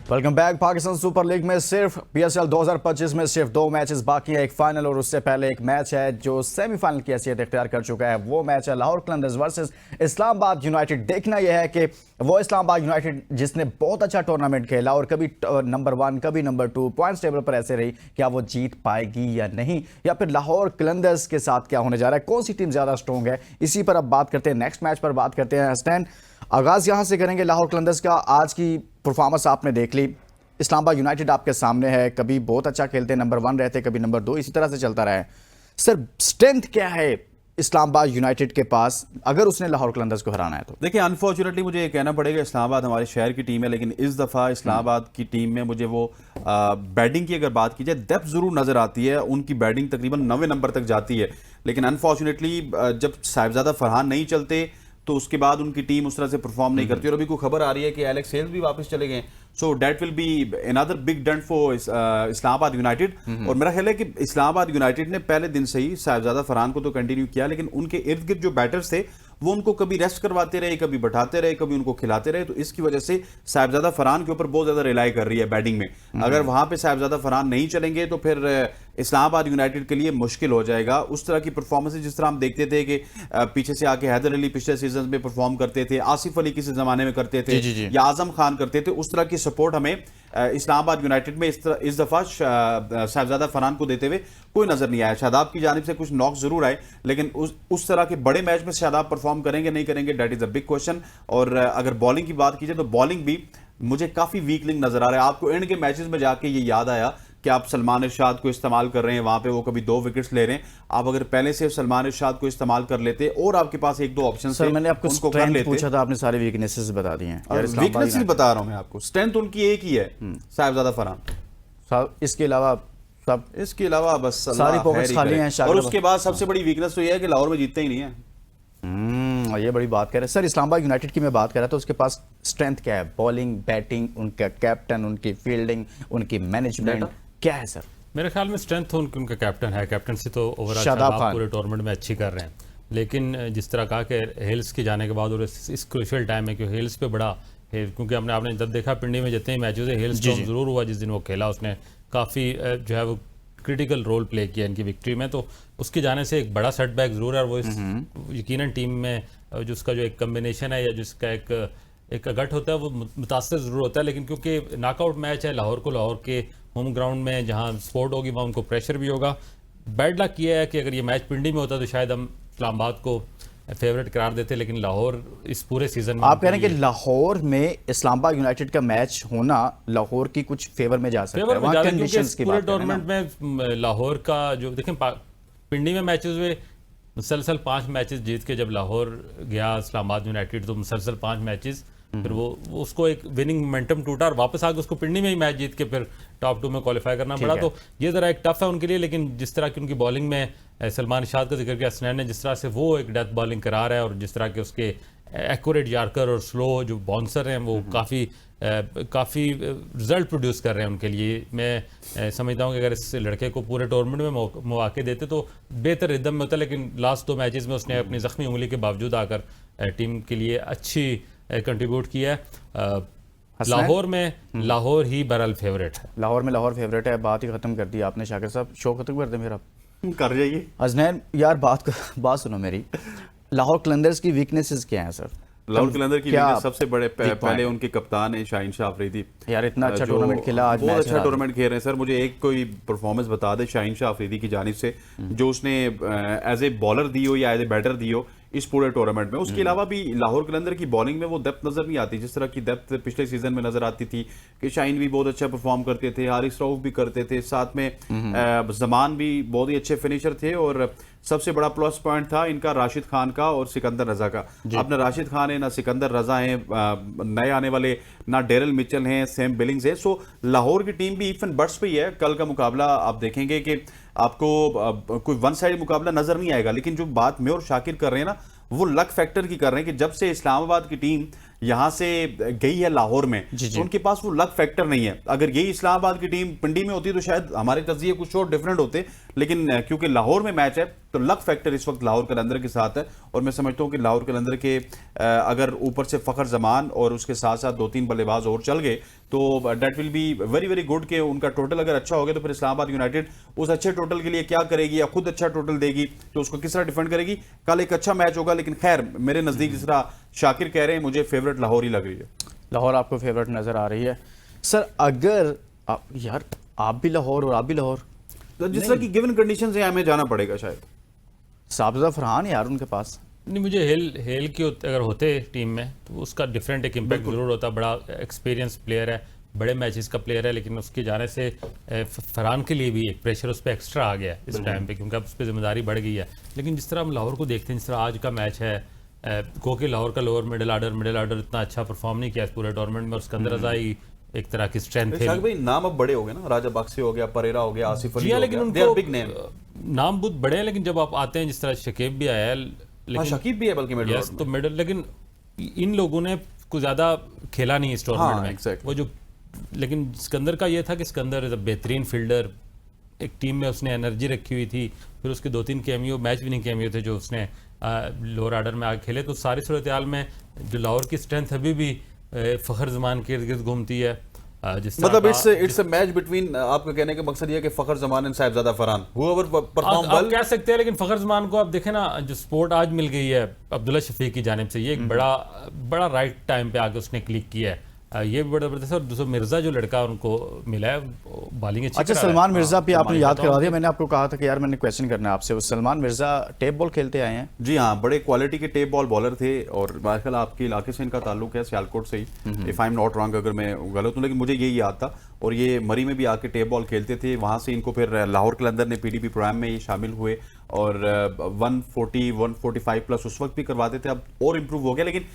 Welcome back. Pakistan super league में सिर्फ PSL 2025 में सिर्फ 2 मैचेस बाकी हैं, एक फाइनल और उससे पहले एक मैच है जो सेमीफाइनल की हैसियत इख्तियार कर चुका है। वो मैच है लाहौर कलंदर्स वर्सेस इस्लामाबाद यूनाइटेड। देखना यह है कि वो इस्लामाबाद यूनाइटेड जिसने बहुत अच्छा टूर्नामेंट खेला और कभी नंबर 1 कभी नंबर 2 पॉइंट्स टेबल पर ऐसे रही, क्या वो जीत पाएगी या नहीं, या फिर लाहौर कलंदर्स के साथ क्या होने जा रहा है, कौन सी टीम ज्यादा स्ट्रॉन्ग है। इसी पर अब बात करते हैं, नेक्स्ट मैच पर बात करते हैं। हसनैन, आगाज यहां से करेंगे लाहौर कलंदर्स का। आज की परफॉर्मेंस आपने देख ली, इस्लामाबाद यूनाइटेड आपके सामने है, कभी बहुत अच्छा खेलते नंबर 1 रहते, कभी नंबर 2, इसी तरह से चलता रहा है। सर, स्ट्रेंथ क्या है इस्लामाबाद यूनाइटेड के पास अगर उसने लाहौर कलंदर्स को हराना है तो? देखिए, अनफॉर्चुनेटली मुझे ये कहना पड़ेगा, इस्लामाबाद हमारे शहर की टीम है, लेकिन इस दफ़ा इस्लामाबाद की टीम में मुझे वो बैटिंग की अगर बात की जाए, डेप्थ जरूर नजर आती है। उनकी बैटिंग तकरीबन 9वें नंबर तक जाती है, लेकिन अनफॉर्चुनेटली जब साहिबजादा फरहान नहीं चलते तो उसके बाद उनकी टीम उस तरह से परफॉर्म नहीं करती। और अभी कोई खबर आ रही है कि एलेक्स हेल्स भी वापस चले गए, so that will be another big don't for Islamabad United. और मेरा ख्याल है कि इस्लामाबाद यूनाइटेड ने पहले दिन से ही साहिबजादा फरहान को तो कंटिन्यू किया, लेकिन उनके इर्द गिर्द जो बैटर्स थे वो उनको कभी रेस्ट करवाते रहे, कभी बैठाते रहे, कभी उनको खिलाते रहे। तो इसकी वजह से साहिबजादा फरहान के ऊपर बहुत ज्यादा रिलाई कर रही है बैटिंग में। अगर वहां पे साहिबजादा फरहान नहीं चलेंगे तो फिर इस्लामाबाद यूनाइटेड के लिए मुश्किल हो जाएगा। उस तरह की परफॉर्मेंस जिस तरह हम देखते थे कि पीछे से आके हैदर अली पिछले सीजन में परफॉर्म करते थे, आसिफ अली किसी जमाने में करते थे, या आजम खान करते थे, उस तरह की सपोर्ट हमें इस्लामाबाद यूनाइटेड में इस दफा साहिबजादा फरहान को देते हुए कोई नजर नहीं आया। शादाब की जानिब से कुछ नॉक जरूर आए, लेकिन उस तरह के बड़े मैच में शादाब परफॉर्म करेंगे नहीं करेंगे, that is a big question. और अगर बॉलिंग की बात की जाए तो बॉलिंग भी मुझे काफी वीकलिंग नजर आ रहा है। आपको एंड के मैचेस में जाके ये याद आया कि आप सलमान इरशाद को इस्तेमाल कर रहे हैं, वहां पे वो कभी 2 विकेट्स ले रहे हैं। आप अगर पहले से सलमान इरशाद को इस्तेमाल कर लेते और आपके पास 1-2 ऑप्शन सर, मैंने आपको स्ट्रेंथ पूछा था, आपने सारे वीकनेसेस बता दिए हैं। वीकनेस ही बता रहा हूं मैं आपको, स्ट्रेंथ उनकी एक ही है, साहिबजादा फरहान। इसके अलावा बस सारी पॉकेट्स खाली हैं। और उसके बाद सबसे बड़ी वीकनेस तो ये है कि लाहौर में जीतते ही नहीं है। ये बड़ी बात कह रहे हैं सर। इस्लामाबाद यूनाइटेड की मैं बात कर रहा था, उसके पास स्ट्रेंथ क्या है? बॉलिंग, बैटिंग, उनका कैप्टन, उनकी फील्डिंग, उनकी मैनेजमेंट क्या है सर? मेरे ख्याल में स्ट्रेंथ तो उनका कैप्टन है। कैप्टनसी तो ओवरऑल शादाब खान पूरे टूर्नामेंट में अच्छी कर रहे हैं, लेकिन जिस तरह कहा कि हेल्स के जाने के बाद और इस क्रूशियल टाइम है कि हेल्स पे बड़ा है, क्योंकि आपने जब देखा पिंडी में जितने मैचेस है हेल्स जरूर हुआ जिस दिन वो खेला, उसने काफ़ी जो है वो क्रिटिकल रोल प्ले किया इनकी विक्ट्री में। तो उसके जाने से एक बड़ा सेटबैक जरूर है। और वो यकीनन टीम में जो उसका जो एक कम्बिनेशन है या जिसका एक गट होता है वो मुतासर जरूर होता है, लेकिन क्योंकि नॉकआउट मैच है लाहौर को, लाहौर के होम ग्राउंड में जहां स्पोर्ट होगी वहां उनको प्रेशर भी होगा। बैड लक किया है कि अगर ये मैच पिंडी में होता तो शायद हम इस्लामाबाद को फेवरेट करार देते, लेकिन लाहौर इस पूरे सीजन में आप कह रहे हैं कि लाहौर में इस्लामाबाद यूनाइटेड का मैच होना लाहौर की कुछ फेवर में जा सकता है, वहां कंडीशंस की पूरे बात टूर्नामेंट में लाहौर का जो देखें पिंडी में मैचेस हुए मुसलसल 5 मैचेस जीत के जब लाहौर गया इस्लामाबाद यूनाइटेड तो मुसलसल 5 मैचेस, फिर वो उसको एक विनिंग मोमेंटम टूटा और वापस आके उसको पिंडी में ही मैच जीत के फिर टॉप 2 में क्वालिफाई करना पड़ा। तो ये जरा एक टफ है उनके लिए, लेकिन जिस तरह की उनकी बॉलिंग में सलमान इरशाद का जिक्र किया हसनैन ने, जिस तरह से वो एक डेथ बॉलिंग करा रहा है और जिस तरह के उसके एक्यूरेट यार्कर और स्लो जो बाउंसर हैं वो काफ़ी रिजल्ट प्रोड्यूस कर रहे हैं उनके लिए। मैं समझता हूँ कि अगर इस लड़के को पूरे टूर्नामेंट में मौके देते तो बेहतर रिदम में होता, लेकिन लास्ट 2 मैचेस में उसने अपनी जख्मी उंगली के बावजूद आकर टीम के लिए अच्छी कंट्रीब्यूट किया है। लाहौर ही बहरहाल फेवरेट है। लाहौर फेवरेट है। बात ही खत्म कर दी आपने शाकिर साहब, शो खत्म कर दे मेरा। कर जाइए हसनैन यार, बात सुनो मेरी। लाहौर कलंदर्स की वीकनेसेस क्या हैं सर? लाहौर कलंदर की सबसे बड़े पहले उनके कप्तान है शाहीन शाह अफरीदी। यार इतना अच्छा टूर्नामेंट खेला, आज बहुत अच्छा टूर्नामेंट खेल रहे हैं सर। मुझे एक कोई परफॉर्मेंस बता दे शाहीन शाह अफरीदी की जानिब से जो उसने एज ए बॉलर दी हो या एज ए बैटर दी हो इस पूरे टूर्नामेंट में। उसके अलावा भी लाहौर कलंदर की बॉलिंग में वो डेप्थ नजर नहीं आती जिस तरह की डेप्थ पिछले सीजन में नजर आती थी कि शाहीन भी बहुत अच्छा परफॉर्म करते थे, हारिस रऊफ भी करते थे, साथ में जमान भी बहुत ही अच्छे फिनिशर थे। और सबसे बड़ा प्लस पॉइंट था इनका राशिद खान का और सिकंदर रजा का। अब ना राशिद खान है ना सिकंदर रजा है, नए आने वाले ना डेरल मिचल हैं, सैम बिलिंग्स है। सो लाहौर की टीम भी इवन बर्ड्स पे ही है। कल का मुकाबला आप देखेंगे कि आपको कोई वन साइड मुकाबला नजर नहीं आएगा, लेकिन जो बात मैं और शाकिर कर रहे हैं ना वो लक फैक्टर की कर रहे हैं कि जब से इस्लामाबाद की टीम यहां से गई है लाहौर में तो उनके पास वो लक फैक्टर नहीं है। अगर यही इस्लामाबाद की टीम पिंडी में होती तो शायद हमारे तज्जिए कुछ और डिफरेंट होते, लेकिन क्योंकि लाहौर में मैच है तो लक फैक्टर इस वक्त लाहौर कलंदर के साथ है, और मैं समझता हूँ कि लाहौर कलंदर के अगर ऊपर से फ़खर जमान और उसके साथ साथ 2-3 बल्लेबाज और चल गए तो that will be very very good कि उनका टोटल अगर अच्छा हो गया तो फिर इस्लामाबाद यूनाइटेड उस अच्छे टोटल के लिए क्या करेगी, या खुद अच्छा टोटल देगी तो उसको किस तरह डिफेंड करेगी। कल एक अच्छा मैच होगा, लेकिन खैर मेरे नज़दीक जिस तरह शाकिर कह रहे हैं, मुझे फेवरेट लाहौर ही लग रही है। लाहौर आपको फेवरेट नज़र आ रही है सर? अगर यार आप भी लाहौर और आप भी लाहौर, तो जिस तरह की गिवन कंडीशन है हमें जाना पड़ेगा शायद। साबजा फरहान यार उनके पास नहीं, मुझे हेल की अगर होते टीम में तो उसका डिफरेंट एक इम्पैक्ट ज़रूर होता। बड़ा एक्सपीरियंस प्लेयर है, बड़े मैचेस का प्लेयर है, लेकिन उसके जाने से फरहान के लिए भी एक प्रेशर उस पर एक्स्ट्रा आ गया है इस टाइम पे, क्योंकि अब उस पर जिम्मेदारी बढ़ गई है। लेकिन जिस तरह हम लाहौर को देखते हैं, जिस तरह आज का मैच है, क्योंकि लाहौर का लोअर मिडिल ऑर्डर इतना अच्छा परफॉर्म नहीं किया इस पूरे टूर्नामेंट में, उसके अंदर रज़ाई एक तरह की स्ट्रेंथ है। भाई नाम अब बड़े हो गए ना, राजा बाक्सी हो गया, परेरा हो गया, आसिफ अली हो लेकिन गया, उनको बिग नेम, नाम बहुत बड़े हैं, लेकिन जब आप आते हैं जिस तरह शकीब भी आया है, लेकिन शकीब भी है बल्कि मिडिल यस तो मिडिल, लेकिन इन लोगों ने कुछ ज्यादा खेला नहीं इस टूर्नामेंट में exactly. वो जो, लेकिन सिकंदर का ये था कि सिकंदर इज अ बेहतरीन फील्डर, एक टीम में उसने एनर्जी रखी हुई थी, फिर उसके 2-3 कैमियो मैच विनिंग कैमियो थे जो उसने लोअर ऑर्डर में आगे खेले। तो सारी सूरत हाल में जो लाहौर की स्ट्रेंथ अभी भी फ़खर जमान के इर्द गिर्द घूमती है। मतलब इट्स अ मैच बिटवीन, आपका कहने का मकसद ये है कि Fakhar Zaman and Sahibzada Farhan however perform well, आप कह सकते हैं। लेकिन फ़खर जमान को आप देखें ना, जो सपोर्ट आज मिल गई है अब्दुल्ला शफीक की जानिब से, ये एक बड़ा राइट टाइम पे आके उसने क्लिक किया है, ये भी बड़ा जबरदस्त है। और दूसरा मिर्जा जो लड़का उनको मिला है, बॉलिंग अच्छी अच्छा, सलमान मिर्जा भी आपने याद करा दिया। मैंने आपको कहा था कि यार मैंने क्वेश्चन करना है आपसे, वो सलमान मिर्जा टेप बॉल खेलते आए हैं। जी हाँ, बड़े क्वालिटी के टेप बॉल बॉलर थे, और आजकल आपके इलाके से इनका ताल्लुक है, सियालकोट से ही, if I am not wrong, अगर मैं गलत हूँ, लेकिन मुझे यही याद था। और ये मरी में भी आके टेप बॉल खेलते थे, वहाँ से इनको फिर लाहौर कलंदर ने पीडीपी प्रोग्राम में ये शामिल हुए, और 140-145 प्लस उस वक्त भी करवाते थे, अब और इम्प्रूव हो गया। लेकिन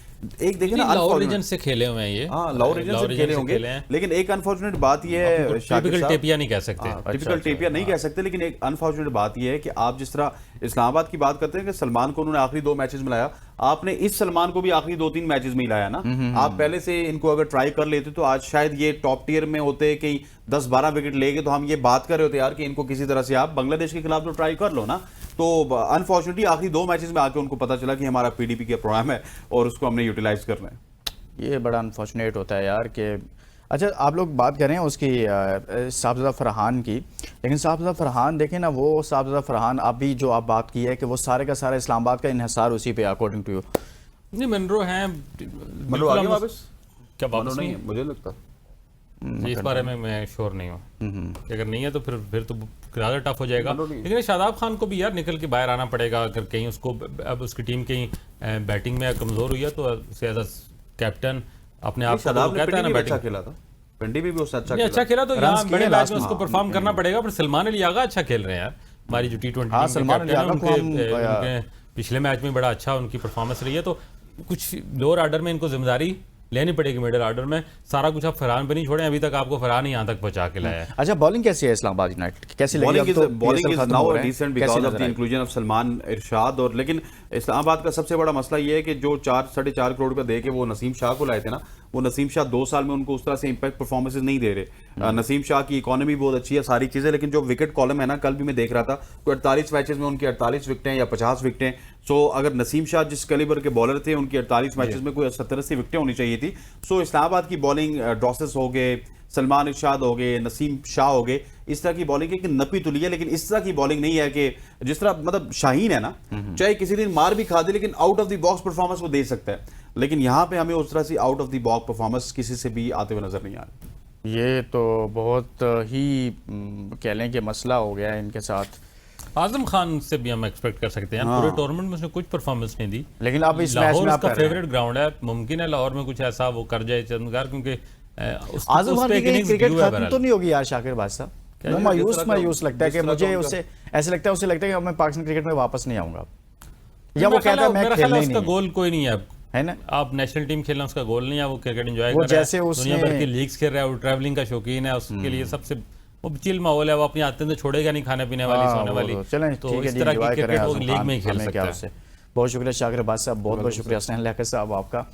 एक देखिए ना, लाहौर रीजन से खेले हुए हैं ये, हाँ लाहौर रीजन से खेले होंगे, लेकिन एक अनफॉर्चुनेट बात ये है, टिपिकल टेपिया नहीं कह सकते, टिपिकल टेपिया नहीं कह सकते, लेकिन एक अनफॉर्चुनेट बात ये है कि आप जिस तरह इस्लामाबाद की बात करते हैं कि सलमान को उन्होंने आखिरी 2 मैचेस में लाया, आपने इस सलमान को भी आखिरी 2-3 मैचेस में ही लाया ना। आप पहले से इनको अगर ट्राई कर लेते तो आज शायद ये टॉप टियर में होते, कहीं 10-12 विकेट लेके, तो हम ये बात कर रहे होते यार कि इनको किसी तरह से आप बांग्लादेश के खिलाफ तो ट्राई कर लो ना। तो अनफॉर्चुनेटली आखिरी 2 मैचेस में आके उनको पता चला कि हमारा पीडीपी का प्रोग्राम है और उसको हमने यूटिलाइज करना है। ये बड़ा अनफॉर्चुनेट होता है यार कि अच्छा, आप लोग बात करें उसकी साहिबजादा फरहान की, लेकिन साहिबजादा फरहान देखें ना, वो साहिबजादा फरहान अभी जो आप बात की है कि वो सारे का सारा इस्लामाबाद का इन्हिसार उसी पे, अकॉर्डिंग टू यू। नहीं, मनरो हैं, मनरो आ गया वापस? क्या वापस नहीं है मुझे लगता, इस बारे में मैं श्योर नहीं हूँ। अगर नहीं है तो फिर तो ज़्यादा टफ हो जाएगा। लेकिन शादाब खान को भी यार निकल के बाहर आना पड़ेगा, अगर कहीं उसको अब उसकी टीम कहीं बैटिंग में कमजोर हुई है तो उसे एज अ कैप्टन अपने आप को कहता है ना, बैटिंग खेला था, पिंडी भी उससे अच्छा खेला, तो यहाँ बड़े मैच में उसको परफॉर्म करना पड़ेगा। पर सलमान अली आगा अच्छा खेल रहे हैं यार, हमारी जो T20 सलमान अली आगा को हम पिछले मैच में बड़ा अच्छा उनकी परफॉर्मेंस रही है। तो कुछ लोअर ऑर्डर में इनको जिम्मेदारी लेनी पड़ेगी, मिडिल ऑर्डर में सारा कुछ आप फरहान पे नहीं छोड़े, अभी तक आपको फरहान ही यहाँ तक पहुंचा के लाया है। अच्छा, बॉलिंग कैसी है इस्लामाबाद यूनाइटेड की, कैसी लगी? Bowling is now decent because of the inclusion of Salman Irshad. और लेकिन इस्लामाबाद का सबसे बड़ा मसला ये है कि जो 4-4.5 करोड़ रुपए दे के वो नसीम शाह को लाए थे ना, वो नसीम शाह 2 साल में उनको उस तरह से इंपैक्ट परफॉर्मेंसेज नहीं दे रहे। नसीम शाह की इकोनॉमी बहुत अच्छी है, सारी चीजें, लेकिन जो विकेट कॉलम है ना, कल भी मैं देख रहा था, कोई 48 मैचेस में उनकी 48 विकेटें या 50 विकेटें। सो अगर नसीम शाह जिस कैलिबर के बॉलर थे, उनकी 48 मैचेस में कोई 70-80 विकेटें होनी चाहिए थी। सो इस्लामाबाद की बॉलिंग, ड्रॉसेस हो गए, सलमान इरशाद हो गए, नसीम शाह हो गए, इस तरह की बॉलिंग की नपी तुली है। लेकिन इस तरह की बॉलिंग नहीं है कि जिस तरह मतलब शाहीन है ना, चाहे किसी दिन मार भी खा दे, लेकिन out of the box performance वो दे सकता है। लेकिन यहाँ पे हमें उस तरह से out of the box performance किसी से भी आते हुए नजर नहीं आ रही। ये तो बहुत ही कह लें कि मसला हो गया है इनके साथ। आजम खान से भी हम एक्सपेक्ट कर सकते हैं, पूरे टूर्नामेंट में उसने कुछ परफॉर्मेंस नहीं दी, लेकिन अब इस मैच में आपका फेवरेट ग्राउंड है, मुमकिन है लाहौर में कुछ ऐसा वो कर जाए चंदगार, क्योंकि आजम खान की क्रिकेट खत्म तो नहीं होगी यार शाकिर भाई साहब? मायूस लगता है कि मुझे उससे ऐसे लगता है, उसे लगता है कि मैं पाकिस्तान क्रिकेट में वापस नहीं आऊंगा, या वो कहता है मैं खेलना ही नहीं। उसका गोल कोई नहीं है ना, आप नेशनल टीम खेलना उसका गोल नहीं है, वो क्रिकेट एंजॉय कर रहा है, जैसे दुनिया भर की लीग्स खेल रहा है, वो ट्रैवलिंग का शौकीन है, उसके लिए सबसे वो चिल माहौल है, वो अपनी आदतें तो छोड़ेगा नहीं, खाने पीने वाली, सोने वाली। चलें, तो इस तरह की क्रिकेट वो लीग में ही खेल सकता है। बहुत शुक्रिया शाकिर अब्बास साहब, बहुत बहुत शुक्रिया हसनैन लियाकत साहब आपका।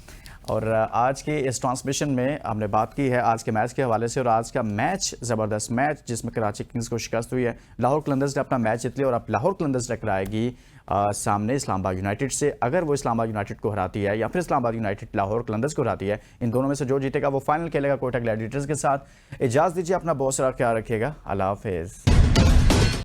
और आज के इस ट्रांसमिशन में हमने बात की है आज के मैच के हवाले से, और आज का मैच ज़बरदस्त मैच जिसमें कराची किंग्स को शिकस्त हुई है। लाहौर कलंदर्स ने अपना मैच जीत लिया और अब लाहौर कलंदर्स टकराएगी सामने इस्लामाबाद यूनाइटेड से। अगर वो इस्लामाबाद यूनाइटेड को हराती है या फिर इस्लामाबाद यूनाइटेड लाहौर कलंदर्स को हराती है, इन दोनों में से जो जीतेगा वो फाइनल खेलेगा कोयटा ग्लैडिएटर्स के साथ। इजाज़त दीजिए, अपना बहुत सारा ख्याल रखिएगा। अल्लाह हाफिज़।